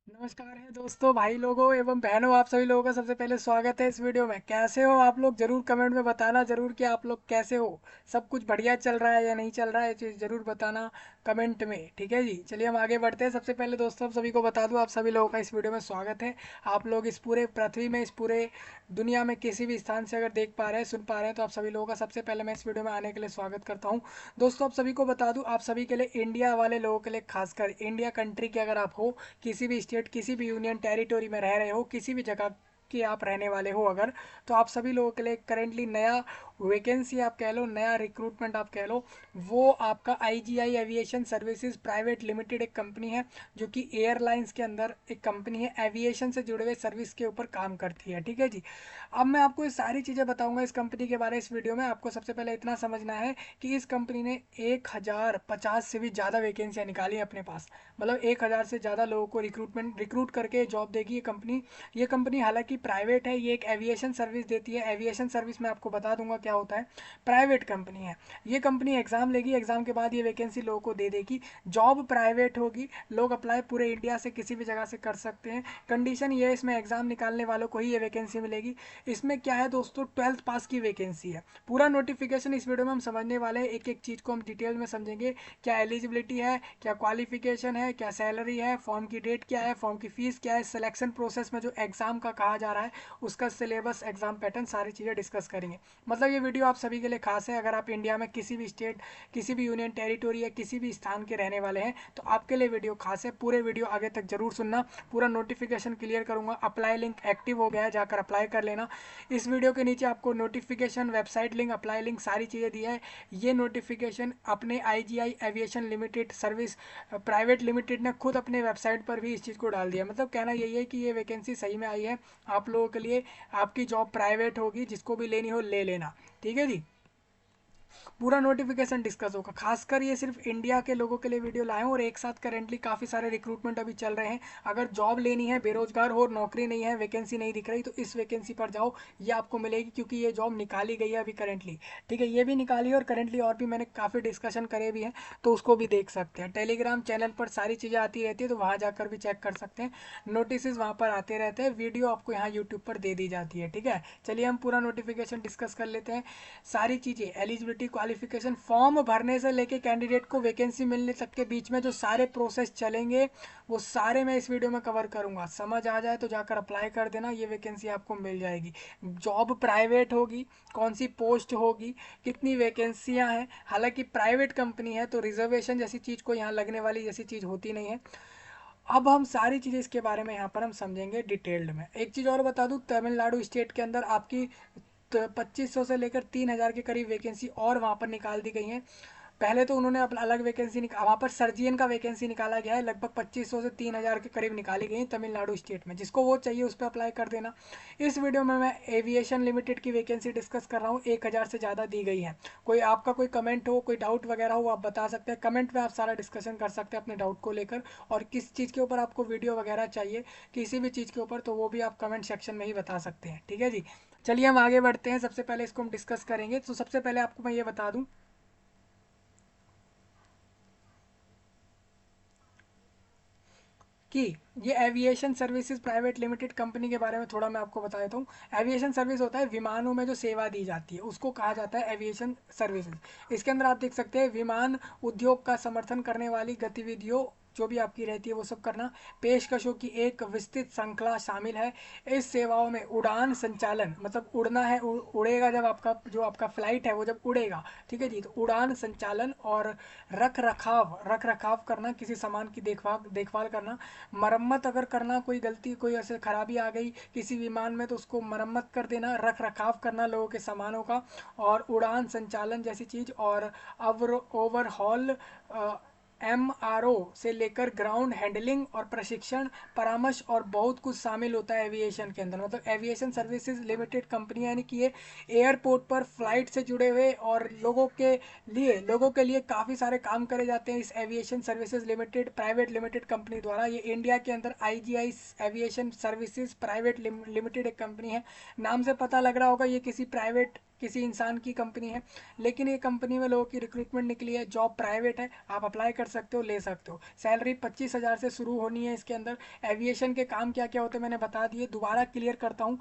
नमस्कार है दोस्तों, भाई लोगों एवं बहनों, आप सभी लोगों का सबसे पहले स्वागत है इस वीडियो में। कैसे हो आप लोग? जरूर कमेंट में बताना जरूर कि आप लोग कैसे हो। सब कुछ बढ़िया चल रहा है या नहीं चल रहा है, ये चीज़ जरूर बताना कमेंट में। ठीक है जी, चलिए हम आगे बढ़ते हैं। सबसे पहले दोस्तों, आप सभी को बता दूं, आप सभी लोगों का इस वीडियो में स्वागत है। आप लोग इस पूरे पृथ्वी में, इस पूरे दुनिया में किसी भी स्थान से अगर देख पा रहे हैं, सुन पा रहे हैं, तो आप सभी लोगों का सबसे पहले मैं इस वीडियो में आने के लिए स्वागत करता हूँ। दोस्तों, आप सभी को बता दूं, आप सभी के लिए, इंडिया वाले लोगों के लिए, खासकर इंडिया कंट्री के अगर आप हो, किसी भी स्टेट, किसी भी यूनियन टेरिटोरी में रह रहे हो, किसी भी जगह के आप रहने वाले हो अगर, तो आप सभी लोगों के लिए करेंटली नया वैकेंसी आप कह लो, नया रिक्रूटमेंट आप कह लो, वो आपका IGI aviation services private limited एक कंपनी है, जो कि एयरलाइंस के अंदर एक कंपनी है, एविएशन से जुड़े हुए सर्विस के ऊपर काम करती है। ठीक है जी। अब मैं आपको ये सारी चीज़ें बताऊंगा इस कंपनी के बारे में इस वीडियो में। आपको सबसे पहले इतना समझना है कि इस कंपनी ने 1050 से भी ज़्यादा वैकेंसियाँ निकाली अपने पास। मतलब 1000 से ज़्यादा लोगों को रिक्रूट करके जॉब देगी ये कंपनी। ये कंपनी हालांकि प्राइवेट है, ये एक एविएशन सर्विस देती है। एविएशन सर्विस में आपको बता दूंगा क्या होता है। प्राइवेट कंपनी है ये कंपनी, एग्ज़ाम लेगी, एग्ज़ाम के बाद ये वैकेंसी लोगों को दे देगी। जॉब प्राइवेट होगी, लोग अप्लाई पूरे इंडिया से किसी भी जगह से कर सकते हैं। कंडीशन ये है, इसमें एग्ज़ाम निकालने वालों को ही ये वैकेंसी मिलेगी। इसमें क्या है दोस्तों, 12th पास की वैकेंसी है। पूरा नोटिफिकेशन इस वीडियो में हम समझने वाले हैं, एक एक चीज़ को हम डिटेल में समझेंगे। क्या एलिजिबिलिटी है, क्या क्वालिफिकेशन है, क्या सैलरी है, फॉर्म की डेट क्या है, फॉर्म की फ़ीस क्या है, सिलेक्शन प्रोसेस में जो एग्ज़ाम का कहा जा रहा है उसका सिलेबस, एग्ज़ाम पैटर्न, सारी चीज़ें डिस्कस करेंगे। मतलब ये वीडियो आप सभी के लिए खास है। अगर आप इंडिया में किसी भी स्टेट, किसी भी यूनियन टेरिटोरी या किसी भी स्थान के रहने वाले हैं तो आपके लिए वीडियो खास है। पूरे वीडियो आगे तक जरूर सुनना। पूरा नोटिफिकेशन क्लियर करूंगा। अप्लाई लिंक एक्टिव हो गया है, जाकर अप्लाई कर लेना। इस वीडियो के नीचे आपको notification, website link, apply link, सारी चीज़ें दी है। ये नोटिफिकेशन अपने IGI aviation limited service private limited ने खुद अपने वेबसाइट पर भी इस चीज़ को डाल दिया। मतलब कहना यही है कि ये वैकेंसी सही में आई है आप लोगों के लिए। आपकी जॉब प्राइवेट होगी, जिसको भी लेनी हो ले लेना। ठीक है जी। पूरा नोटिफिकेशन डिस्कस होगा। खासकर ये सिर्फ इंडिया के लोगों के लिए वीडियो लाए हैं, और एक साथ करेंटली काफ़ी सारे रिक्रूटमेंट अभी चल रहे हैं। अगर जॉब लेनी है, बेरोजगार हो और नौकरी नहीं है, वैकेंसी नहीं दिख रही, तो इस वैकेंसी पर जाओ, ये आपको मिलेगी, क्योंकि ये जॉब निकाली गई है अभी करेंटली। ठीक है, ये भी निकाली है और करेंटली और भी मैंने काफ़ी डिस्कशन करे भी हैं, तो उसको भी देख सकते हैं। टेलीग्राम चैनल पर सारी चीज़ें आती रहती है, तो वहाँ जाकर भी चेक कर सकते हैं। नोटिस वहाँ पर आते रहते हैं, वीडियो आपको यहाँ यूट्यूब पर दे दी जाती है। ठीक है, चलिए हम पूरा नोटिफिकेशन डिस्कस कर लेते हैं। सारी चीज़ें, एलिजिबिलिटी, क्वालिफिकेशन, फॉर्म भरने से लेके कैंडिडेट को वैकेंसी मिलने तक के बीच में जो सारे प्रोसेस चलेंगे, वो सारे मैं इस वीडियो में कवर करूंगा। समझ आ जाए तो जाकर अप्लाई कर देना, ये वैकेंसी आपको मिल जाएगी। जॉब प्राइवेट होगी, कौन सी पोस्ट होगी, कितनी वैकेंसियां हैं। हालांकि प्राइवेट कंपनी है तो रिजर्वेशन जैसी चीज़ को यहाँ लगने वाली जैसी चीज़ होती नहीं है। अब हम सारी चीज़ें इसके बारे में यहाँ पर हम समझेंगे डिटेल्ड में। एक चीज़ और बता दूँ, तमिलनाडु स्टेट के अंदर आपकी तो 2500 से लेकर 3000 के करीब वैकेंसी और वहाँ पर निकाल दी गई हैं। पहले तो उन्होंने अपना अलग वैकेंसी वहाँ पर सर्जियन का वैकेंसी निकाला गया है, लगभग 2500 से 3000 के करीब निकाली गई है तमिलनाडु स्टेट में। जिसको वो चाहिए उस पर अप्लाई कर देना। इस वीडियो में मैं एविएशन लिमिटेड की वैकेंसी डिस्कस कर रहा हूँ, 1000 से ज़्यादा दी गई है। कोई आपका कोई कमेंट हो, कोई डाउट वगैरह हो, आप बता सकते हैं कमेंट में, आप सारा डिस्कशन कर सकते हैं अपने डाउट को लेकर। और किस चीज़ के ऊपर आपको वीडियो वगैरह चाहिए, किसी भी चीज़ के ऊपर, तो वो भी आप कमेंट सेक्शन में ही बता सकते हैं। ठीक है जी। चलिए हम आगे बढ़ते हैं। सबसे पहले इसको हम डिस्कस करेंगे। तो सबसे पहले आपको मैं ये बता दूं कि ये aviation services private limited company के बारे में थोड़ा मैं आपको बता देता हूँ। एविएशन सर्विस होता है विमानों में जो सेवा दी जाती है, उसको कहा जाता है एविएशन सर्विसेज। इसके अंदर आप देख सकते हैं, विमान उद्योग का समर्थन करने वाली गतिविधियों जो भी आपकी रहती है वो सब करना, पेशकशों की एक विस्तृत श्रृंखला शामिल है। इस सेवाओं में उड़ान संचालन, मतलब उड़ना है, उड़ेगा जब आपका, जो आपका फ्लाइट है वो जब उड़ेगा, ठीक है जी, तो उड़ान संचालन और रख रखाव करना, किसी सामान की देखभाल देखभाल करना, मरम्मत अगर करना, कोई गलती, कोई ऐसे खराबी आ गई किसी विमान में तो उसको मरम्मत कर देना, रख रखाव करना लोगों के सामानों का, और उड़ान संचालन जैसी चीज़, और ओवरहॉल, एमआरओ से लेकर ग्राउंड हैंडलिंग और प्रशिक्षण, परामर्श और बहुत कुछ शामिल होता है एविएशन के अंदर। मतलब एविएशन सर्विसेज लिमिटेड कंपनी, यानी कि ये एयरपोर्ट पर फ्लाइट से जुड़े हुए और लोगों के लिए काफ़ी सारे काम करे जाते हैं इस aviation services limited private limited company द्वारा। ये इंडिया के अंदर IGI aviation services private limited एक कंपनी है। नाम से पता लग रहा होगा ये किसी प्राइवेट किसी इंसान की कंपनी है, लेकिन ये कंपनी में लोगों की रिक्रूटमेंट निकली है, जॉब प्राइवेट है, आप अप्लाई कर सकते हो, ले सकते हो। सैलरी 25,000 से शुरू होनी है इसके अंदर। एविएशन के काम क्या क्या होते हैं मैंने बता दिए, दोबारा क्लियर करता हूँ।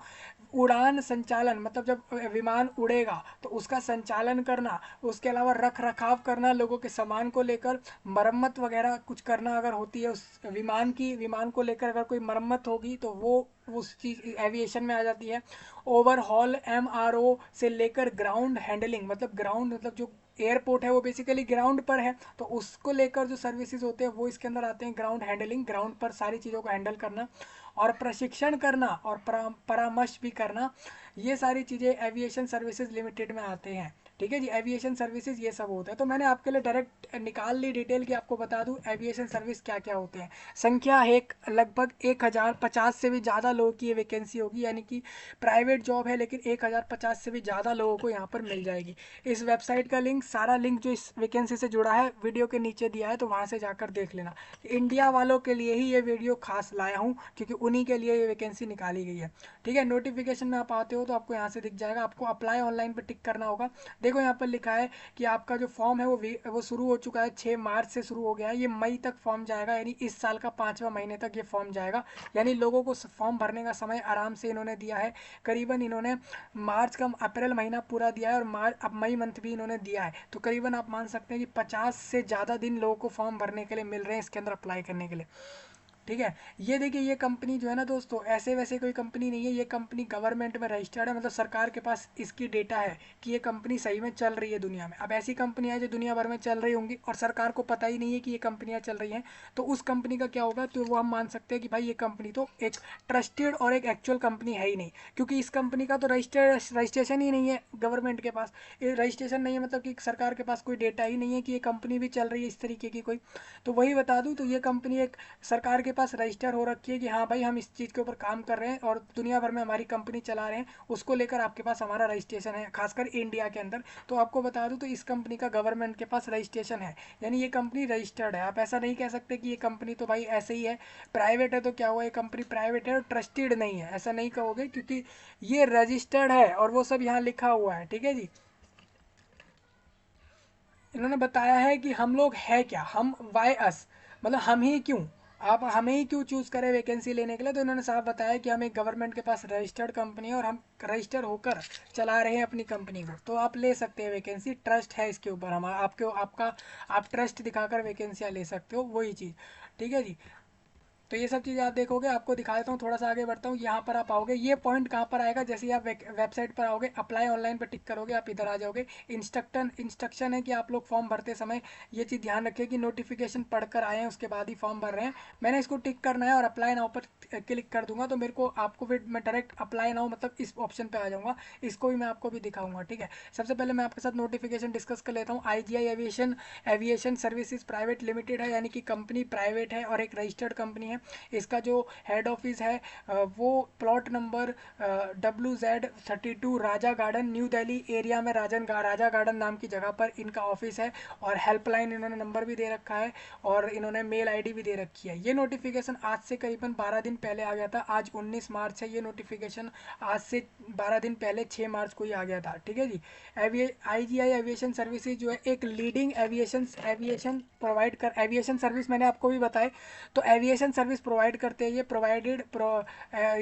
उड़ान संचालन मतलब जब विमान उड़ेगा तो उसका संचालन करना, उसके अलावा रख रखाव करना, लोगों के सामान को लेकर मरम्मत वगैरह कुछ करना अगर होती है उस विमान को लेकर अगर कोई मरम्मत होगी तो वो उस चीज़ एविएशन में आ जाती है। ओवरहॉल एमआरओ से लेकर ग्राउंड हैंडलिंग मतलब ग्राउंड मतलब जो एयरपोर्ट है वो बेसिकली ग्राउंड पर है, तो उसको लेकर जो सर्विसेज होते हैं वो इसके अंदर आते हैं। ग्राउंड हैंडलिंग, ग्राउंड पर सारी चीज़ों को हैंडल करना और प्रशिक्षण करना और परामर्श भी करना, ये सारी चीज़ें एविएशन सर्विसेज लिमिटेड में आते हैं। ठीक है जी, एविएशन सर्विसेज ये सब होता है। तो मैंने आपके लिए डायरेक्ट निकाल ली डिटेल की, आपको बता दूं एविएशन सर्विस क्या क्या होते हैं। संख्या एक लगभग 1050 से भी ज़्यादा लोगों की ये वैकेंसी होगी, यानी कि प्राइवेट जॉब है लेकिन 1050 से भी ज़्यादा लोगों को यहाँ पर मिल जाएगी। इस वेबसाइट का लिंक, सारा लिंक जो इस वैकेंसी से जुड़ा है वीडियो के नीचे दिया है, तो वहाँ से जाकर देख लेना। इंडिया वालों के लिए ही ये वीडियो खास लाया हूँ क्योंकि उन्हीं के लिए ये वैकेंसी निकाली गई है। ठीक है, नोटिफिकेशन में आप आते हो तो आपको यहाँ से दिख जाएगा, आपको अप्लाई ऑनलाइन पर टिक करना होगा। देखो यहाँ पर लिखा है कि आपका जो फॉर्म है वो शुरू हो चुका है, 6 मार्च से शुरू हो गया है, ये मई तक फॉर्म जाएगा, यानी इस साल का 5वां महीने तक ये फॉर्म जाएगा। यानी लोगों को फॉर्म भरने का समय आराम से इन्होंने दिया है। करीबन इन्होंने मार्च का अप्रैल महीना पूरा दिया है और मार्च अब मई मंथ भी इन्होंने दिया है, तो करीबन आप मान सकते हैं कि 50 से ज़्यादा दिन लोगों को फॉर्म भरने के लिए मिल रहे हैं इसके अंदर अप्लाई करने के लिए। ठीक है, ये देखिए ये कंपनी जो है ना दोस्तों, ऐसे वैसे कोई कंपनी नहीं है, ये कंपनी गवर्नमेंट में रजिस्टर्ड है, मतलब सरकार के पास इसकी डेटा है कि ये कंपनी सही में चल रही है दुनिया में। अब ऐसी कंपनियां जो दुनिया भर में चल रही होंगी और सरकार को पता ही नहीं है कि ये कंपनियां चल रही हैं, तो उस कंपनी का क्या होगा, तो वो हम मान सकते हैं कि भाई ये कंपनी तो एक ट्रस्टेड और एक एक्चुअल कंपनी है ही नहीं, क्योंकि इस कंपनी का तो रजिस्ट्रेशन ही नहीं है गवर्नमेंट के पास। ये रजिस्ट्रेशन नहीं है मतलब कि सरकार के पास कोई डेटा ही नहीं है कि ये कंपनी भी चल रही है इस तरीके की कोई। तो वही बता दूं, तो ये कंपनी एक सरकार के पास रजिस्टर हो रखी है कि हाँ भाई हम इस चीज़ के ऊपर काम कर रहे हैं और दुनिया भर में हमारी कंपनी चला रहे हैं, उसको लेकर आपके पास हमारा रजिस्ट्रेशन है, खासकर इंडिया के अंदर। तो आपको बता दूं तो इस कंपनी का गवर्नमेंट के पास रजिस्ट्रेशन है, यानी ये कंपनी रजिस्टर्ड है। आप ऐसा नहीं कह सकते कि ये कंपनी तो भाई ऐसे ही है, प्राइवेट है तो क्या हुआ, ये कंपनी प्राइवेट है और ट्रस्टेड नहीं है, ऐसा नहीं कहोगे, क्योंकि ये रजिस्टर्ड है और वो सब यहाँ लिखा हुआ है। ठीक है जी, इन्होंने बताया है कि हम लोग है क्या, हम वाई अस, मतलब हम ही क्यों, आप हमें ही क्यों चूज़ करें वैकेंसी लेने के लिए। तो इन्होंने साफ बताया कि हम एक गवर्नमेंट के पास रजिस्टर्ड कंपनी है और हम रजिस्टर होकर चला रहे हैं अपनी कंपनी को, तो आप ले सकते हैं वैकेंसी, ट्रस्ट है इसके ऊपर हम आपके आपका, आप ट्रस्ट दिखाकर वैकेंसियाँ ले सकते हो, वही चीज़। ठीक है जी, तो ये सब चीज़ें आप देखोगे, आपको दिखा देता हूँ, थोड़ा सा आगे बढ़ता हूँ। यहाँ पर आप आओगे, ये पॉइंट कहाँ पर आएगा, जैसे ही आप वेबसाइट पर आओगे, अप्लाई ऑनलाइन पर टिक करोगे, आप इधर आ जाओगे। इंस्ट्रक्शन है कि आप लोग फॉर्म भरते समय ये चीज़ ध्यान रखिए कि नोटिफिकेशन पढ़कर आए हैं उसके बाद ही फॉर्म भर रहे हैं। मैंने इसको टिक करना है और अप्लाई नाउ पर क्लिक कर दूंगा, तो मेरे को आपको फिर मैं डायरेक्ट अप्लाई नाउ मतलब इस ऑप्शन पर आ जाऊँगा, इसको भी मैं आपको भी दिखाऊंगा। ठीक है, सबसे पहले मैं आपके साथ नोटिफिकेशन डिस्कस कर लेता हूँ। IGI aviation aviation services private limited है, यानी कि कंपनी प्राइवेट है और एक रजिस्टर्ड कंपनी है। इसका जो हेड ऑफिस है वो प्लॉट नंबर WZ32 राजा गार्डन न्यू दिल्ली एरिया में राजा गार्डन नाम की जगह पर इनका ऑफिस है। और हेल्पलाइन इन्होंने नंबर भी दे रखा है और इन्होंने मेल आईडी भी दे रखी है। ये नोटिफिकेशन आज से करीबन 12 दिन पहले आ गया था, आज 19 मार्च है, ये नोटिफिकेशन आज से 12 दिन पहले 6 मार्च को ही आ गया था। ठीक है जी, IGI एविएशन सर्विसेज जो है एक लीडिंग एविएशन प्रोवाइड कर, एविएशन सर्विस मैंने आपको भी बताया, तो एविएशन सर्विस प्रोवाइड करते हैं ये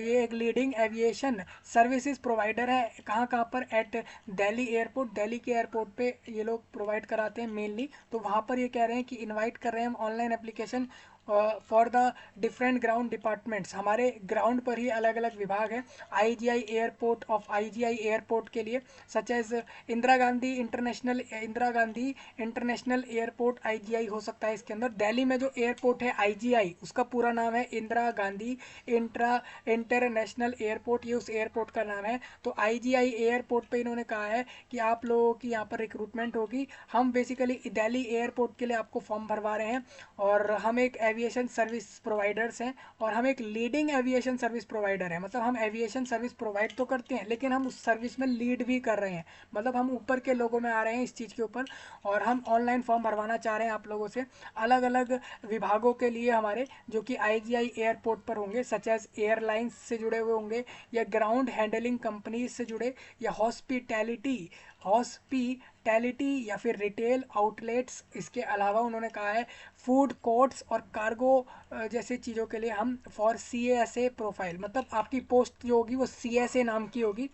ये एक लीडिंग एविएशन सर्विसेज प्रोवाइडर है। कहाँ कहाँ पर, एट दिल्ली एयरपोर्ट, दिल्ली के एयरपोर्ट पे ये लोग प्रोवाइड कराते हैं मेनली। तो वहाँ पर ये कह रहे हैं कि इनवाइट कर रहे हैं हम online application for the different ground departments, हमारे ग्राउंड पर ही अलग अलग विभाग है। IGI एयरपोर्ट के लिए such as Indira Gandhi international airport IGI हो सकता है इसके अंदर। दिल्ली में जो एयरपोर्ट है IGI, उसका पूरा नाम है इंदिरा गांधी इंटरनेशनल एयरपोर्ट, ये उस एयरपोर्ट का नाम है। तो IGI एयरपोर्ट पे इन्होंने कहा है कि आप लोगों की यहाँ पर रिक्रूटमेंट होगी। हम बेसिकली दिल्ली एयरपोर्ट के लिए आपको फॉर्म भरवा रहे हैं और हम एक एविएशन सर्विस प्रोवाइडर्स हैं और हम एक लीडिंग एविएशन सर्विस प्रोवाइडर हैं। मतलब हम एविएशन सर्विस प्रोवाइड तो करते हैं लेकिन हम उस सर्विस में लीड भी कर रहे हैं, मतलब हम ऊपर के लोगों में आ रहे हैं इस चीज़ के ऊपर। और हम ऑनलाइन फॉर्म भरवाना चाह रहे हैं आप लोगों से अलग अलग विभागों के लिए हमारे, जो कि आईजीआई एयरपोर्ट पर होंगे, सच एज एयरलाइंस से जुड़े हुए होंगे, या ग्राउंड हैंडलिंग कंपनीज से जुड़े, या हॉस्पिटैलिटी या फिर रिटेल आउटलेट्स। इसके अलावा उन्होंने कहा है फूड कोर्ट्स और कार्गो जैसे चीज़ों के लिए हम फॉर CSA प्रोफाइल, मतलब आपकी पोस्ट जो होगी वो CSA नाम की होगी।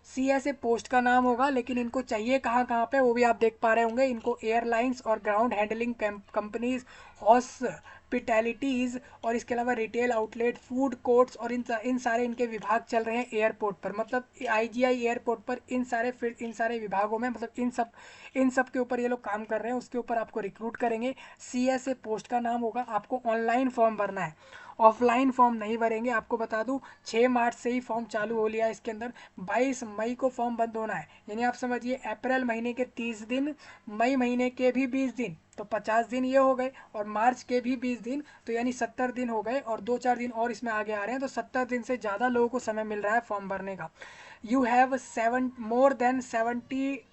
CSA पोस्ट का नाम होगा, लेकिन इनको चाहिए कहाँ कहाँ पे वो भी आप देख पा रहे होंगे। इनको एयरलाइंस और ग्राउंड हैंडलिंग कंपनीज, हॉस्पिटैलिटीज़ और इसके अलावा रिटेल आउटलेट, फूड कोर्ट्स और इन सारे इनके विभाग चल रहे हैं एयरपोर्ट पर। मतलब आईजीआई एयरपोर्ट पर इन सारे विभागों में, मतलब इन सब के ऊपर ये लोग काम कर रहे हैं। उसके ऊपर आपको रिक्रूट करेंगे। CSA पोस्ट का नाम होगा। आपको ऑनलाइन फॉर्म भरना है, ऑफलाइन फॉर्म नहीं भरेंगे। आपको बता दूं 6 मार्च से ही फॉर्म चालू हो लिया है। इसके अंदर 22 मई को फॉर्म बंद होना है, यानी आप समझिए अप्रैल महीने के 30 दिन, मई महीने के भी 20 दिन, तो 50 दिन ये हो गए, और मार्च के भी 20 दिन, तो यानी 70 दिन हो गए, और 2-4 दिन और इसमें आगे आ रहे हैं, तो 70 दिन से ज़्यादा लोगों को समय मिल रहा है फॉर्म भरने का। You have more than 70+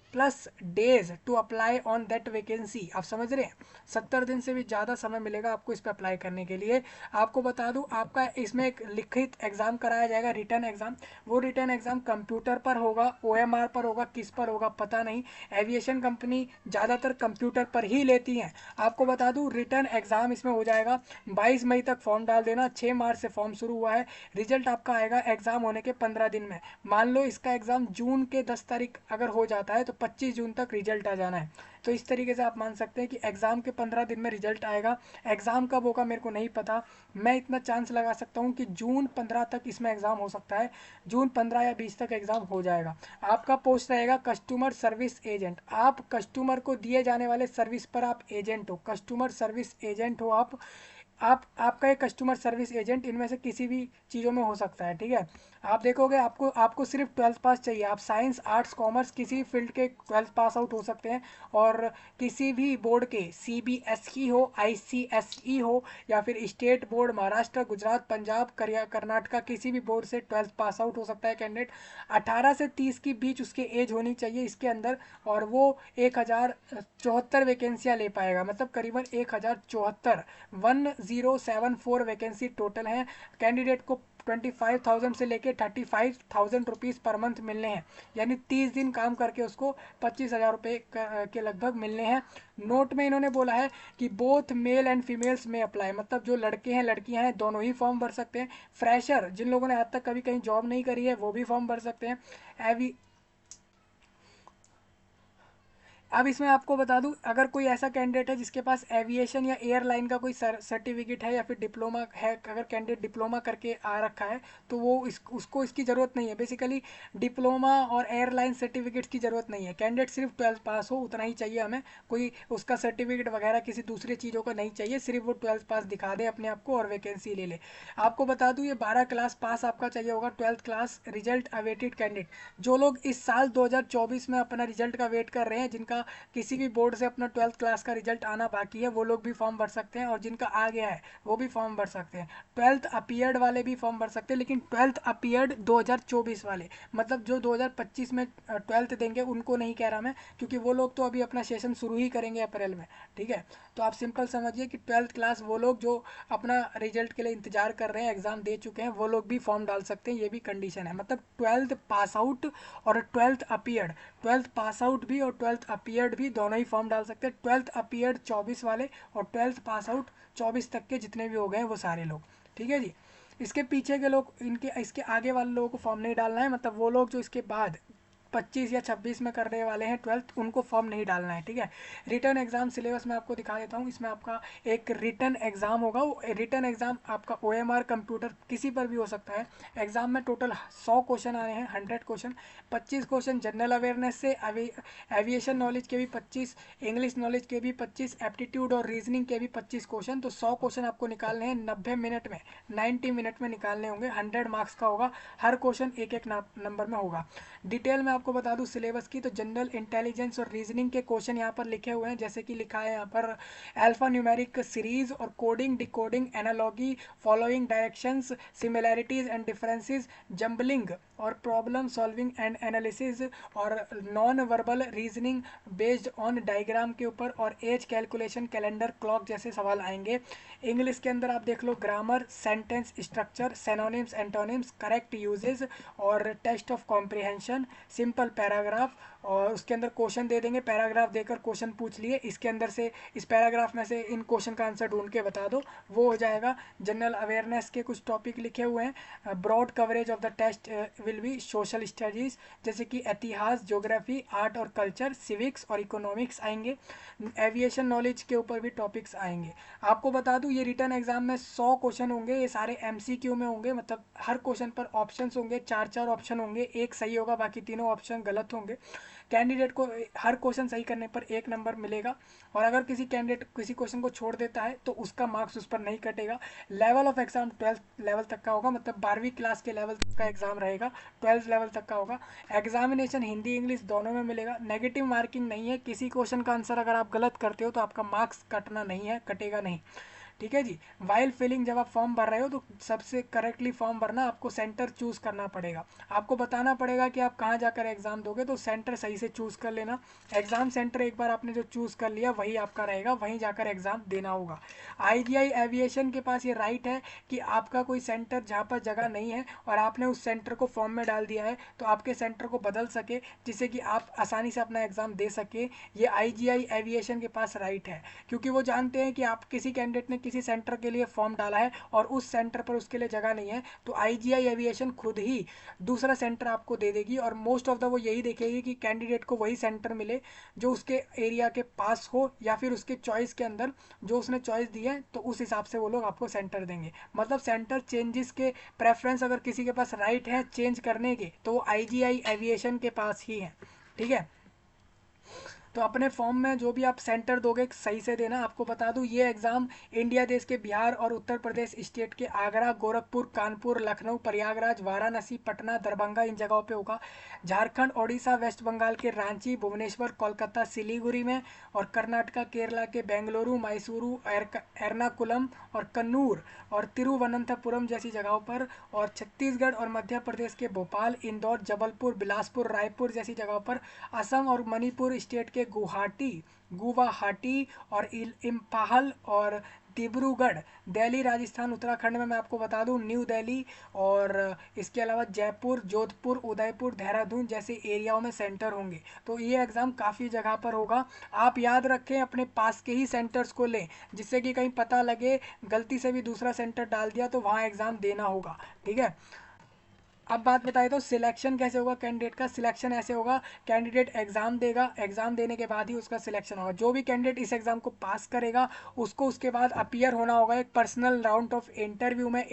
days to apply on that vacancy. आप समझ रहे हैं, 70 दिन से भी ज़्यादा समय मिलेगा आपको इस पर अप्लाई करने के लिए। आपको बता दूं आपका इसमें एक लिखित एग्ज़ाम कराया जाएगा, रिटर्न एग्ज़ाम। वो रिटर्न एग्ज़ाम कंप्यूटर पर होगा, OMR पर होगा, किस पर होगा पता नहीं। एविएशन कंपनी ज़्यादातर कंप्यूटर पर ही लेती हैं। आपको बता दूं रिटर्न एग्ज़ाम इसमें हो जाएगा। 22 मई तक फॉर्म डाल देना, 6 मार्च से फॉर्म शुरू हुआ है। रिजल्ट आपका आएगा एग्ज़ाम होने के 15 दिन में। मान लो इसका एग्ज़ाम जून के 10 तारीख अगर हो जाता है तो 25 जून तक रिजल्ट आ जाना है। तो इस तरीके से आप मान सकते हैं कि एग्ज़ाम के 15 दिन में रिजल्ट आएगा। एग्ज़ाम कब होगा मेरे को नहीं पता, मैं इतना चांस लगा सकता हूँ कि जून 15 तक इसमें एग्ज़ाम हो सकता है। जून 15 या 20 तक एग्ज़ाम हो जाएगा। आपका पोस्ट रहेगा कस्टमर सर्विस एजेंट। आप कस्टमर को दिए जाने वाले सर्विस पर आप एजेंट हो, कस्टमर सर्विस एजेंट हो आप आपका एक कस्टमर सर्विस एजेंट इनमें से किसी भी चीज़ों में हो सकता है, ठीक है। आप देखोगे आपको सिर्फ 12th पास चाहिए। आप साइंस, आर्ट्स, कॉमर्स किसी भी फील्ड के 12th पास आउट हो सकते हैं, और किसी भी बोर्ड के CBSE हो, ICSE हो, या फिर स्टेट बोर्ड महाराष्ट्र, गुजरात, पंजाब, कर्नाटका, किसी भी बोर्ड से 12th पास आउट हो सकता है कैंडिडेट। 18 से 30 के बीच उसके एज होनी चाहिए इसके अंदर, और वो 1074 वैकेंसियाँ ले पाएगा, मतलब करीबन 1074, 1074 वैकेंसी टोटल है। कैंडिडेट को 25,000 से लेके 35,000 रुपीज़ पर मंथ मिलने हैं, यानी 30 दिन काम करके उसको 25,000 रुपये के लगभग मिलने हैं। नोट में इन्होंने बोला है कि बोथ मेल एंड फीमेल्स में अप्लाई, मतलब जो लड़के हैं लड़कियां हैं दोनों ही फॉर्म भर सकते हैं। फ्रेशर, जिन लोगों ने आज तक कभी कहीं जॉब नहीं करी है, वो भी फॉर्म भर सकते हैं। एवी अब इसमें आपको बता दूं, अगर कोई ऐसा कैंडिडेट है जिसके पास एविएशन या एयरलाइन का कोई सर्टिफिकेट है, या फिर डिप्लोमा है, अगर कैंडिडेट डिप्लोमा करके आ रखा है, तो वो उसको इसकी ज़रूरत नहीं है। बेसिकली डिप्लोमा और एयरलाइन सर्टिफिकेट्स की ज़रूरत नहीं है। कैंडिडेट सिर्फ 12th पास हो, उतना ही चाहिए हमें। कोई उसका सर्टिफिकेट वगैरह किसी दूसरी चीज़ों का नहीं चाहिए, सिर्फ वो 12th पास दिखा दे अपने आप को और वैकेंसी ले ले। आपको बता दूँ ये 12 क्लास पास आपका चाहिए होगा, 12th class result awaited candidate. जो लोग इस साल 2024 में अपना रिजल्ट का वेट कर रहे हैं, जिनका किसी भी बोर्ड से अपना 12th क्लास का रिजल्ट आना बाकी है, वो लोग भी फॉर्म भर सकते हैं, और जिनका आ गया है वो भी फॉर्म भर सकते हैं। 12th अपीयर्ड वाले भी फॉर्म भर सकते हैं, लेकिन 12th अपीयर्ड 2024 वाले, मतलब जो 2025 में 12th देंगे उनको नहीं कह रहा मैं, क्योंकि वो लोग तो अभी अपना सेशन शुरू ही करेंगे अप्रैल में, ठीक है। तो आप सिंपल समझिए कि 12th क्लास वो लोग जो अपना रिजल्ट के लिए इंतजार कर रहे हैं, एग्जाम दे चुके हैं, वो लोग भी फॉर्म डाल सकते हैं। ये भी कंडीशन है, मतलब 12th पास आउट और 12th appeared, 12th pass out भी और 12th अपीयर्ड भी दोनों ही फॉर्म डाल सकते हैं। 12th अपीयर्ड 24 वाले और 12th पास आउट 24 तक के जितने भी हो गए वो सारे लोग, ठीक है जी। इसके पीछे के लोग, इसके आगे वाले लोगों को फॉर्म नहीं डालना है, मतलब वो लोग जो इसके बाद 25 या 26 में करने वाले हैं 12th, उनको फॉर्म नहीं डालना है, ठीक है। रिटर्न एग्जाम सिलेबस में आपको दिखा देता हूँ। इसमें आपका एक रिटर्न एग्जाम होगा। वो रिटर्न एग्जाम आपका OMR कंप्यूटर किसी पर भी हो सकता है। एग्जाम में टोटल 100 क्वेश्चन आने हैं, 100 क्वेश्चन। 25 क्वेश्चन जनरल अवेयरनेस से, एविएशन नॉलेज के भी 25, इंग्लिश नॉलेज के भी 25, एप्टीट्यूड और रीजनिंग के भी 25 क्वेश्चन। तो 100 क्वेश्चन आपको निकालने हैं 90 मिनट में, 90 मिनट में निकालने होंगे। 100 मार्क्स का होगा, हर क्वेश्चन एक एक नंबर में होगा। डिटेल में आपको बता दूं सिलेबस की, तो जनरल इंटेलिजेंस और रीजनिंग के क्वेश्चन यहाँ पर लिखे हुए हैं, जैसे कि लिखा है यहाँ पर अल्फा न्यूमेरिक सीरीज और coding decoding analogy following directions similarities and differences jumbling और प्रॉब्लम सॉल्विंग एंड एनालिसिस और non verbal reasoning based on diagram के ऊपर और एज कैलकुलेशन कैलेंडर क्लॉक जैसे सवाल आएंगे। इंग्लिश के अंदर आप देख लो grammar sentence structure synonyms antonyms correct usages और test of comprehension simple paragraph, और उसके अंदर क्वेश्चन दे देंगे, पैराग्राफ देकर क्वेश्चन पूछ लिए, इसके अंदर से इस पैराग्राफ में से इन क्वेश्चन का आंसर ढूंढ के बता दो, वो हो जाएगा। जनरल अवेयरनेस के कुछ टॉपिक लिखे हुए हैं। Broad coverage of the test will be social studies, जैसे कि इतिहास ज्योग्राफी आर्ट और कल्चर सिविक्स और इकोनॉमिक्स आएंगे। एविएशन नॉलेज के ऊपर भी टॉपिक्स आएंगे। आपको बता दूं ये रिटर्न एग्जाम में 100 क्वेश्चन होंगे, ये सारे एमसीक्यू में होंगे, मतलब हर क्वेश्चन पर ऑप्शंस होंगे, चार चार ऑप्शन होंगे, एक सही होगा बाकी तीनों ऑप्शन गलत होंगे। कैंडिडेट को हर क्वेश्चन सही करने पर 1 नंबर मिलेगा, और अगर किसी कैंडिडेट किसी क्वेश्चन को छोड़ देता है तो उसका मार्क्स उस पर नहीं कटेगा। Level of exam 12th level तक का होगा, मतलब 12वीं क्लास के लेवल तक का एग्जाम रहेगा, 12th लेवल तक का होगा। एग्जामिनेशन हिंदी इंग्लिश दोनों में मिलेगा। नेगेटिव मार्किंग नहीं है, किसी क्वेश्चन का आंसर अगर आप गलत करते हो तो आपका मार्क्स कटना नहीं है, कटेगा नहीं। ठीक है जी। वाइल फिलिंग जब आप फॉर्म भर रहे हो तो सबसे करेक्टली फॉर्म भरना, आपको सेंटर चूज करना पड़ेगा, आपको बताना पड़ेगा कि आप कहाँ जाकर एग्जाम दोगे, तो सेंटर सही से चूज कर लेना। एग्जाम सेंटर एक बार आपने जो चूज कर लिया वही आपका रहेगा, वहीं जाकर एग्जाम देना होगा। आईजीआई एविएशन के पास ये राइट है कि आपका कोई सेंटर जहाँ पर जगह नहीं है और आपने उस सेंटर को फॉर्म में डाल दिया है तो आपके सेंटर को बदल सके, जिससे कि आप आसानी से अपना एग्जाम दे सके। ये आईजीआई एविएशन के पास राइट है, क्योंकि वो जानते हैं कि आप किसी कैंडिडेट ने किसी सेंटर के लिए फॉर्म डाला है और उस सेंटर पर उसके लिए जगह नहीं है, तो आईजीआई एविएशन खुद ही दूसरा सेंटर आपको दे देगी, और मोस्ट ऑफ द वो यही देखेगी कि कैंडिडेट को वही सेंटर मिले जो उसके एरिया के पास हो या फिर उसके चॉइस के अंदर जो उसने चॉइस दी है, तो उस हिसाब से वो लोग आपको सेंटर देंगे। मतलब सेंटर चेंजेस के प्रेफरेंस अगर किसी के पास राइट है चेंज करने के, तो वो आईजीआई एविएशन के पास ही है। ठीक है, तो अपने फॉर्म में जो भी आप सेंटर दोगे सही से देना। आपको बता दूं ये एग्ज़ाम इंडिया देश के बिहार और उत्तर प्रदेश स्टेट के आगरा गोरखपुर कानपुर लखनऊ प्रयागराज वाराणसी पटना दरभंगा इन जगहों पे होगा। झारखंड ओडिशा वेस्ट बंगाल के रांची भुवनेश्वर कोलकाता सिलीगुड़ी में, और कर्नाटका केरला के बेंगलुरु मैसूरू एर्नाकुलम और कन्नूर और तिरुवनंतपुरम जैसी जगहों पर, और छत्तीसगढ़ और मध्य प्रदेश के भोपाल इंदौर जबलपुर बिलासपुर रायपुर जैसी जगहों पर, असम और मणिपुर स्टेट के गुवाहाटी और इम्फाल और डिब्रूगढ़, दिल्ली राजस्थान उत्तराखंड में मैं आपको बता दूं न्यू दिल्ली, और इसके अलावा जयपुर जोधपुर उदयपुर देहरादून जैसे एरियाओं में सेंटर होंगे। तो ये एग्ज़ाम काफ़ी जगह पर होगा। आप याद रखें अपने पास के ही सेंटर्स को लें, जिससे कि कहीं पता लगे गलती से भी दूसरा सेंटर डाल दिया तो वहाँ एग्ज़ाम देना होगा। ठीक है, अब बात बताए तो सिलेक्शन कैसे होगा कैंडिडेट का। सिलेक्शन ऐसे होगा, कैंडिडेट एग्जाम देगा, एग्जाम देने के बाद ही उसका सिलेक्शन होगा। जो भी कैंडिडेट इस एग्जाम को पास करेगा उसको उसके बाद अपीयर होना होगा एक पर्सनल राउंड ऑफ इंटरव्यू में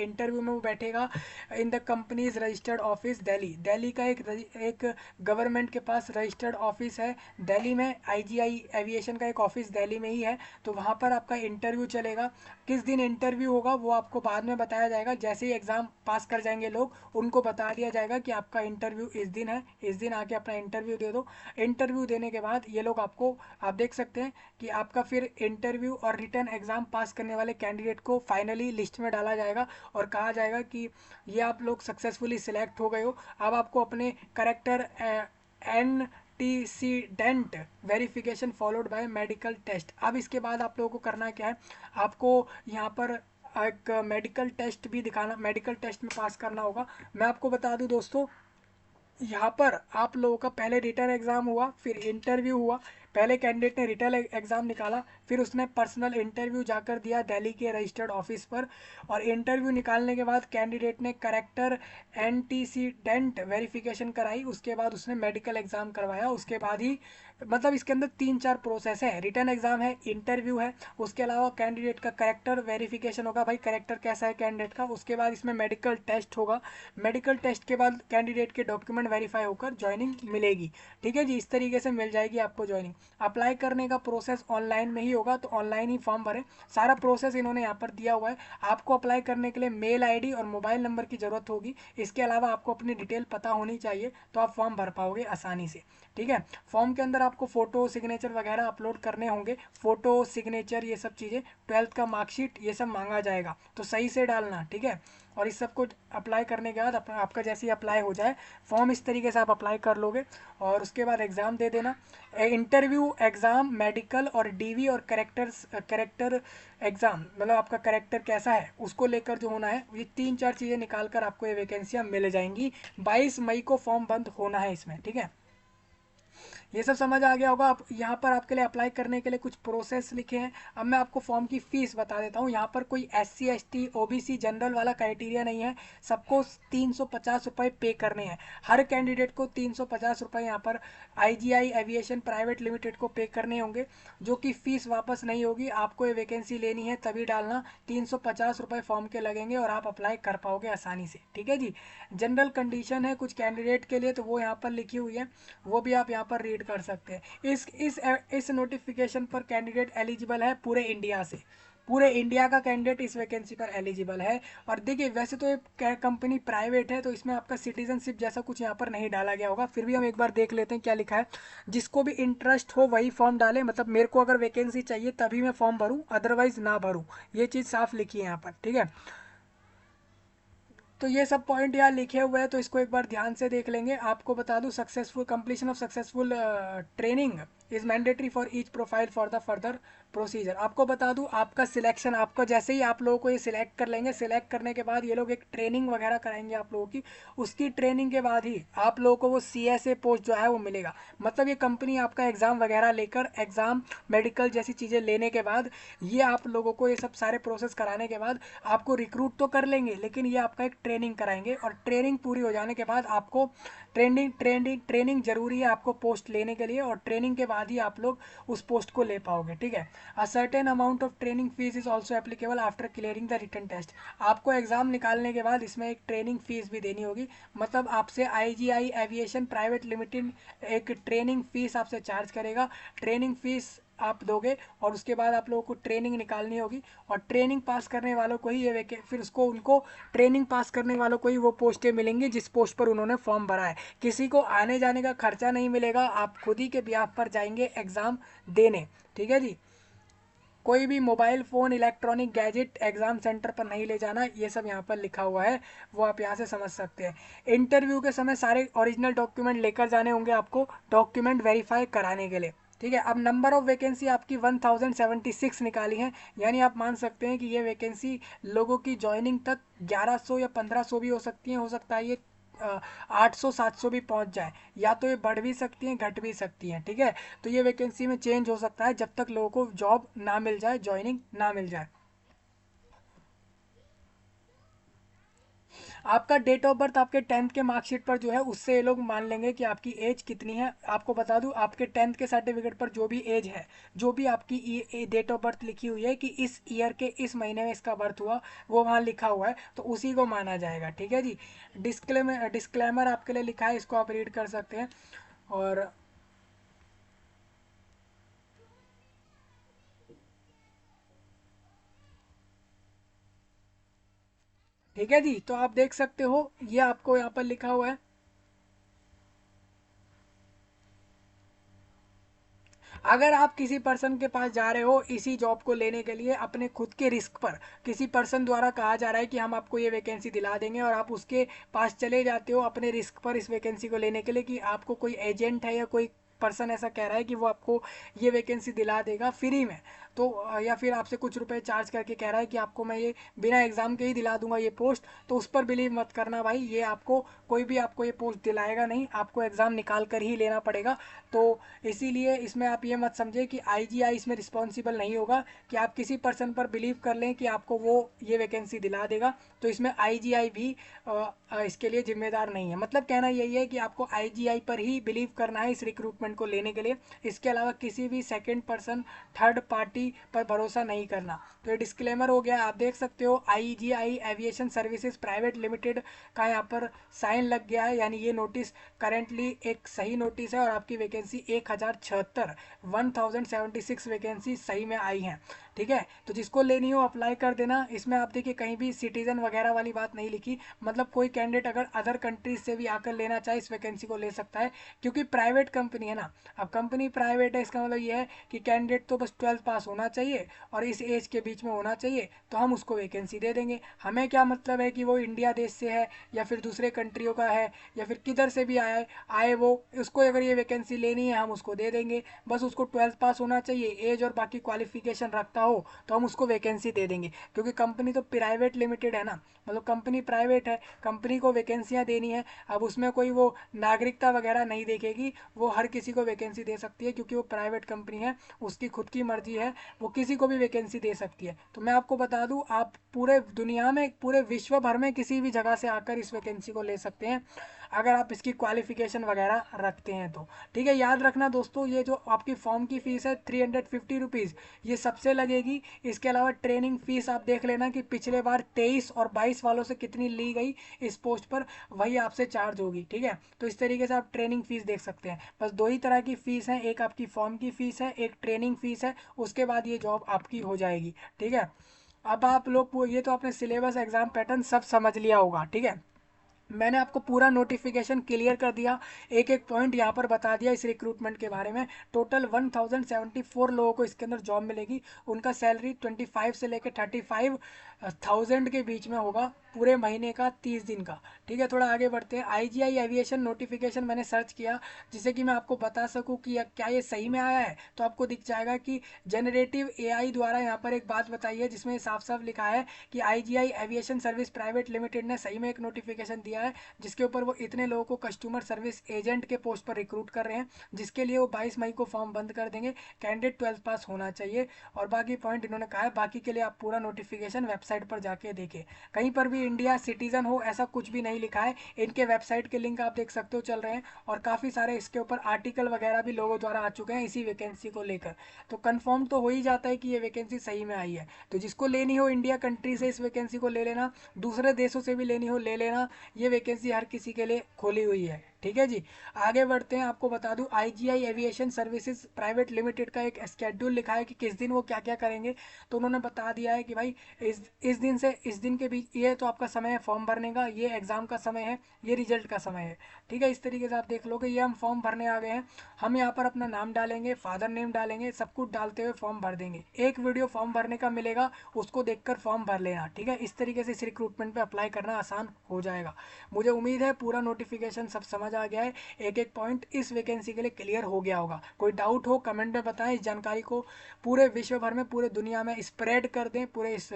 वो बैठेगा in the companies registered office Delhi. Delhi का एक गवर्नमेंट के पास रजिस्टर्ड ऑफिस है दिल्ली में, आईजीआई एविएशन का एक ऑफिस दिल्ली में ही है, तो वहाँ पर आपका इंटरव्यू चलेगा। किस दिन इंटरव्यू होगा वो आपको बाद में बताया जाएगा, जैसे ही एग्जाम पास कर जाएंगे लोग उनको बता दिया जाएगा कि आपका इंटरव्यू इस दिन है, इस दिन आके अपना इंटरव्यू दे दो। इंटरव्यू देने के बाद ये लोग आपको, आप देख सकते हैं कि आपका फिर इंटरव्यू और रिटर्न एग्जाम पास करने वाले कैंडिडेट को फाइनली लिस्ट में डाला जाएगा और कहा जाएगा कि ये आप लोग सक्सेसफुली सिलेक्ट हो गए हो। अब आपको अपने character antecedent verification followed by medical test. अब इसके बाद आप लोगों को करना क्या है, आपको यहाँ पर एक मेडिकल टेस्ट भी दिखाना, मेडिकल टेस्ट में पास करना होगा। मैं आपको बता दूं दोस्तों, यहाँ पर आप लोगों का पहले रिटर्न एग्जाम हुआ फिर इंटरव्यू हुआ। पहले कैंडिडेट ने रिटर्न एग्जाम निकाला, फिर उसने पर्सनल इंटरव्यू जाकर दिया दिल्ली के रजिस्टर्ड ऑफिस पर, और इंटरव्यू निकालने के बाद कैंडिडेट ने करेक्टर एंटीसीडेंट वेरिफिकेशन कराई, उसके बाद उसने मेडिकल एग्जाम करवाया, उसके बाद ही, मतलब इसके अंदर 3-4 प्रोसेस है। रिटर्न एग्जाम है, इंटरव्यू है, उसके अलावा कैंडिडेट का करेक्टर वेरिफिकेशन होगा, भाई करेक्टर कैसा है कैंडिडेट का, उसके बाद इसमें मेडिकल टेस्ट होगा, मेडिकल टेस्ट के बाद कैंडिडेट के डॉक्यूमेंट वेरीफाई होकर ज्वाइनिंग मिलेगी। ठीक है जी, इस तरीके से मिल जाएगी आपको ज्वाइनिंग। अप्लाई करने का प्रोसेस ऑनलाइन में ही होगा, तो ऑनलाइन ही फॉर्म भरें। सारा प्रोसेस इन्होंने यहाँ पर दिया हुआ है। आपको अप्लाई करने के लिए मेल आईडी और मोबाइल नंबर की ज़रूरत होगी। इसके अलावा आपको अपनी डिटेल पता होनी चाहिए, तो आप फॉर्म भर पाओगे आसानी से। ठीक है, फॉर्म के अंदर आपको फ़ोटो सिग्नेचर वगैरह अपलोड करने होंगे। फ़ोटो सिग्नेचर ये सब चीज़ें, 12th का मार्कशीट, ये सब मांगा जाएगा, तो सही से डालना। ठीक है, और इस सब को अप्लाई करने के बाद आपका जैसे ही अप्लाई हो जाए फॉर्म, इस तरीके से आप अप्लाई कर लोगे और उसके बाद एग्ज़ाम दे देना। इंटरव्यू, एग्ज़ाम, मेडिकल और डीवी और करेक्टर एग्ज़ाम, मतलब आपका करेक्टर कैसा है उसको लेकर जो होना है, ये 3-4 चीज़ें निकाल कर आपको ये वैकेंसियाँ मिल जाएंगी। 22 मई को फॉर्म बंद होना है इसमें। ठीक है, ये सब समझ आ गया होगा। आप यहाँ पर आपके लिए अप्लाई करने के लिए कुछ प्रोसेस लिखे हैं। अब मैं आपको फॉर्म की फ़ीस बता देता हूँ। यहाँ पर कोई SC ST OBC जनरल वाला क्राइटेरिया नहीं है, सबको 350 रुपये पे करने हैं। हर कैंडिडेट को 350 रुपये यहाँ पर IGI एविएशन प्राइवेट लिमिटेड को पे करने होंगे, जो कि फ़ीस वापस नहीं होगी। आपको ये वैकेंसी लेनी है तभी डालना, 350 रुपये फॉर्म के लगेंगे और आप अप्लाई कर पाओगे आसानी से। ठीक है जी, जनरल कंडीशन है कुछ कैंडिडेट के लिए, तो वो यहाँ पर लिखी हुई है, वो भी आप यहाँ पर रीड कर सकते हैं। इस नोटिफिकेशन पर कैंडिडेट एलिजिबल है पूरे इंडिया से, पूरे इंडिया का कैंडिडेट इस वैकेंसी पर एलिजिबल है। और देखिए, वैसे तो ये कंपनी प्राइवेट है, तो इसमें आपका सिटीजनशिप जैसा कुछ यहाँ पर नहीं डाला गया होगा, फिर भी हम एक बार देख लेते हैं क्या लिखा है। जिसको भी इंटरेस्ट हो वही फॉर्म डाले, मतलब मेरे को अगर वैकेंसी चाहिए तभी मैं फॉर्म भरूँ, अदरवाइज ना भरूँ, ये चीज़ साफ लिखी है यहाँ पर। ठीक है, तो ये सब पॉइंट यहाँ लिखे हुए हैं, तो इसको एक बार ध्यान से देख लेंगे। आपको बता दूं, successful completion of successful training is mandatory for each profile for the further procedure. आपको बता दूं, आपका सिलेक्शन, आपका जैसे ही आप लोगों को ये सिलेक्ट कर लेंगे, सिलेक्ट करने के बाद ये लोग एक ट्रेनिंग वगैरह कराएंगे आप लोगों की। उसकी ट्रेनिंग के बाद ही आप लोगों को वो CSA पोस्ट जो है वो मिलेगा। मतलब ये कंपनी आपका एग्ज़ाम वगैरह लेकर, एग्ज़ाम मेडिकल जैसी चीज़ें लेने के बाद, ये आप लोगों को ये सब सारे प्रोसेस कराने के बाद आपको रिक्रूट तो कर लेंगे, लेकिन ये आपका एक ट्रेनिंग कराएंगे। और ट्रेनिंग पूरी हो जाने के बाद आपको ट्रेनिंग जरूरी है आपको पोस्ट लेने के लिए, और ट्रेनिंग के बाद ही आप लोग उस पोस्ट को ले पाओगे। ठीक है, a certain amount of training fees is also applicable after clearing the written test. आपको एग्जाम निकालने के बाद इसमें एक ट्रेनिंग फीस भी देनी होगी। मतलब आपसे IGI एविएशन प्राइवेट लिमिटेड एक ट्रेनिंग फीस आपसे चार्ज करेगा। ट्रेनिंग फीस आप दोगे और उसके बाद आप लोगों को ट्रेनिंग निकालनी होगी, और ट्रेनिंग पास करने वालों को ही ये फिर उसको उनको ट्रेनिंग पास करने वालों को ही वो पोस्टें मिलेंगी जिस पोस्ट पर उन्होंने फॉर्म भरा है। किसी को आने जाने का खर्चा नहीं मिलेगा, आप खुद ही के ब्याह पर जाएंगे एग्ज़ाम देने। ठीक है जी, कोई भी mobile phone electronic gadget exam centre पर नहीं ले जाना, ये सब यहाँ पर लिखा हुआ है, वो आप यहाँ से समझ सकते हैं। इंटरव्यू के समय सारे ओरिजिनल डॉक्यूमेंट लेकर जाने होंगे आपको, डॉक्यूमेंट वेरीफाई कराने के लिए। ठीक है, अब नंबर ऑफ़ वैकेंसी आपकी 1076 निकाली है, यानी आप मान सकते हैं कि ये वैकेंसी लोगों की ज्वाइनिंग तक 1100 या 1500 भी हो सकती है, हो सकता है ये 800-700 भी पहुंच जाए, या तो ये बढ़ भी सकती हैं घट भी सकती हैं। ठीक है, तो ये वैकेंसी में चेंज हो सकता है जब तक लोगों को जॉब ना मिल जाए, ज्वाइनिंग ना मिल जाए। आपका डेट ऑफ बर्थ आपके 10th के मार्कशीट पर जो है उससे ये लोग मान लेंगे कि आपकी एज कितनी है। आपको बता दूं, आपके 10th के सर्टिफिकेट पर जो भी एज है, जो भी आपकी डेट ऑफ बर्थ लिखी हुई है कि इस ईयर के इस महीने में इसका बर्थ हुआ, वो वहाँ लिखा हुआ है, तो उसी को माना जाएगा। ठीक है जी, डिस्क्लेमर आपके लिए लिखा है, इसको आप रीड कर सकते हैं। और ठीक है जी, तो आप देख सकते हो ये आपको यहाँ पर लिखा हुआ है। अगर आप किसी पर्सन के पास जा रहे हो इसी जॉब को लेने के लिए अपने खुद के रिस्क पर, किसी पर्सन द्वारा कहा जा रहा है कि हम आपको ये वैकेंसी दिला देंगे, और आप उसके पास चले जाते हो अपने रिस्क पर इस वैकेंसी को लेने के लिए, कि आपको कोई एजेंट है या कोई पर्सन ऐसा कह रहा है कि वो आपको ये वैकेंसी दिला देगा फ्री में, तो या फिर आपसे कुछ रुपए चार्ज करके कह रहा है कि आपको मैं ये बिना एग्ज़ाम के ही दिला दूंगा ये पोस्ट, तो उस पर बिलीव मत करना भाई। ये आपको कोई भी आपको ये पोस्ट दिलाएगा नहीं, आपको एग्ज़ाम निकाल कर ही लेना पड़ेगा। तो इसीलिए इसमें आप ये मत समझे कि IGI इसमें रिस्पॉन्सिबल नहीं होगा कि आप किसी पर्सन पर बिलीव कर लें कि आपको वो ये वैकेंसी दिला देगा, तो इसमें IGI भी इसके लिए जिम्मेदार नहीं है। मतलब कहना यही है कि आपको IGI पर ही बिलीव करना है इस रिक्रूटमेंट को लेने के लिए। इसके अलावा किसी भी सेकेंड पर्सन, थर्ड पार्टी किसी पर भरोसा नहीं करना। तो ये डिस्क्लेमर हो गया। आप देख सकते हो IGI aviation services private limited का यहाँ पर साइन लग गया है, यानी ये नोटिस करेंटली एक सही नोटिस है और आपकी वैकेंसी 1076 वैकेंसी सही में आई हैं। ठीक है, तो जिसको लेनी हो अप्लाई कर देना। इसमें आप देखिए कहीं भी सिटीजन वगैरह वाली बात नहीं लिखी, मतलब कोई कैंडिडेट अगर अदर कंट्रीज से भी आकर लेना चाहे इस वैकेंसी को ले सकता है, क्योंकि प्राइवेट कंपनी है ना। अब कंपनी प्राइवेट है, इसका मतलब ये है कि कैंडिडेट तो बस 12th पास होना चाहिए और इस एज के बीच में होना चाहिए, तो हम उसको वैकेंसी दे देंगे। हमें क्या मतलब है कि वो इंडिया देश से है या फिर दूसरे कंट्रियों का है या फिर किधर से भी आए वो, उसको अगर ये वैकेंसी लेनी है हम उसको दे देंगे। बस उसको 12th पास होना चाहिए, एज और बाकी क्वालिफिकेशन रखता हो तो हम उसको वैकेंसी दे देंगे, क्योंकि कंपनी तो प्राइवेट लिमिटेड है ना, मतलब कंपनी प्राइवेट है, कंपनी को वैकेंसियां देनी है। अब उसमें कोई वो नागरिकता वगैरह नहीं देखेगी, वो हर किसी को वैकेंसी दे सकती है, क्योंकि वो प्राइवेट कंपनी है, उसकी खुद की मर्जी है, वो किसी को भी वैकेंसी दे सकती है। तो मैं आपको बता दूं, आप पूरे दुनिया में, पूरे विश्व भर में किसी भी जगह से आकर इस वैकेंसी को ले सकते हैं, अगर आप इसकी क्वालिफिकेशन वगैरह रखते हैं तो। ठीक है, याद रखना दोस्तों, ये जो आपकी फॉर्म की फ़ीस है 350 रुपीज़, ये सबसे लगेगी। इसके अलावा ट्रेनिंग फ़ीस आप देख लेना कि पिछले बार 23 और 22 वालों से कितनी ली गई इस पोस्ट पर, वही आपसे चार्ज होगी। ठीक है, तो इस तरीके से आप ट्रेनिंग फ़ीस देख सकते हैं। बस दो ही तरह की फ़ीस है, एक आपकी फॉर्म की फ़ीस है, एक ट्रेनिंग फ़ीस है, उसके बाद ये जॉब आपकी हो जाएगी। ठीक है, अब आप लोग ये तो आपने सिलेबस, एग्ज़ाम पैटर्न सब समझ लिया होगा। ठीक है, मैंने आपको पूरा नोटिफिकेशन क्लियर कर दिया, एक एक पॉइंट यहाँ पर बता दिया इस रिक्रूटमेंट के बारे में। टोटल 1074 लोगों को इसके अंदर जॉब मिलेगी। उनका सैलरी 25 से लेकर 35,000 के बीच में होगा, पूरे महीने का 30 दिन का। ठीक है, थोड़ा आगे बढ़ते हैं। IGI एविएशन नोटिफिकेशन मैंने सर्च किया जिससे कि मैं आपको बता सकूं कि क्या ये सही में आया है, तो आपको दिख जाएगा कि जनरेटिव AI द्वारा यहाँ पर एक बात बताई है जिसमें साफ साफ लिखा है कि IGI aviation service private limited ने सही में एक नोटिफिकेशन दिया है, जिसके ऊपर वो इतने लोगों को कस्टमर सर्विस एजेंट के पोस्ट पर रिक्रूट कर रहे हैं, जिसके लिए वो 22 मई को फॉर्म बंद कर देंगे। कैंडिडेट 12th पास होना चाहिए, और बाकी पॉइंट इन्होंने कहा है। बाकी के लिए आप पूरा नोटिफिकेशन वेबसाइट पर जाके देखें, कहीं पर भी इंडिया सिटीजन हो ऐसा कुछ भी नहीं लिखा है। इनके वेबसाइट के लिंक आप देख सकते हो चल रहे हैं, और काफ़ी सारे इसके ऊपर आर्टिकल वगैरह भी लोगों द्वारा आ चुके हैं इसी वैकेंसी को लेकर। तो कंफर्म तो हो ही जाता है कि ये वैकेंसी सही में आई है। तो जिसको लेनी हो इंडिया कंट्री से इस वैकेंसी को ले लेना, दूसरे देशों से भी लेनी हो ले लेना, ये वैकेंसी हर किसी के लिए खोली हुई है। ठीक है जी, आगे बढ़ते हैं। आपको बता दूं IGI aviation services private limited का एक स्केड्यूल लिखा है कि किस दिन वो क्या क्या करेंगे। तो उन्होंने बता दिया है कि भाई इस दिन से इस दिन के बीच ये तो आपका समय है फॉर्म भरने का, ये एग्ज़ाम का समय है, ये रिजल्ट का समय है। ठीक है, इस तरीके से आप देख लोगे। ये हम फॉर्म भरने आ गए हैं, हम यहाँ पर अपना नाम डालेंगे, फादर नेम डालेंगे, सब कुछ डालते हुए फॉर्म भर देंगे। एक वीडियो फॉर्म भरने का मिलेगा, उसको देखकर फॉर्म भर लेना। ठीक है, इस तरीके से इस रिक्रूटमेंट पे अप्लाई करना आसान हो जाएगा। मुझे उम्मीद है पूरा नोटिफिकेशन सब समझ आ गया है, एक एक पॉइंट इस वैकेंसी के लिए क्लियर हो गया होगा। कोई डाउट हो कमेंट में बताएं, इस जानकारी को पूरे विश्व भर में, पूरे दुनिया में स्प्रेड कर दें, पूरे इस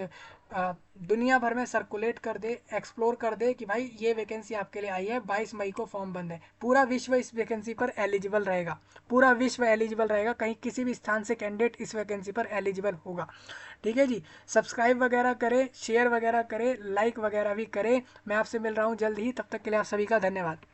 दुनिया भर में सर्कुलेट कर दे, एक्सप्लोर कर दे कि भाई ये वैकेंसी आपके लिए आई है, 22 मई को फॉर्म बंद है। पूरा विश्व इस वैकेंसी पर एलिजिबल रहेगा, पूरा विश्व एलिजिबल रहेगा, कहीं किसी भी स्थान से कैंडिडेट इस वैकेंसी पर एलिजिबल होगा। ठीक है जी, सब्सक्राइब वगैरह करें, शेयर वगैरह करें, लाइक वगैरह भी करें। मैं आपसे मिल रहा हूँ जल्द ही, तब तक के लिए आप सभी का धन्यवाद।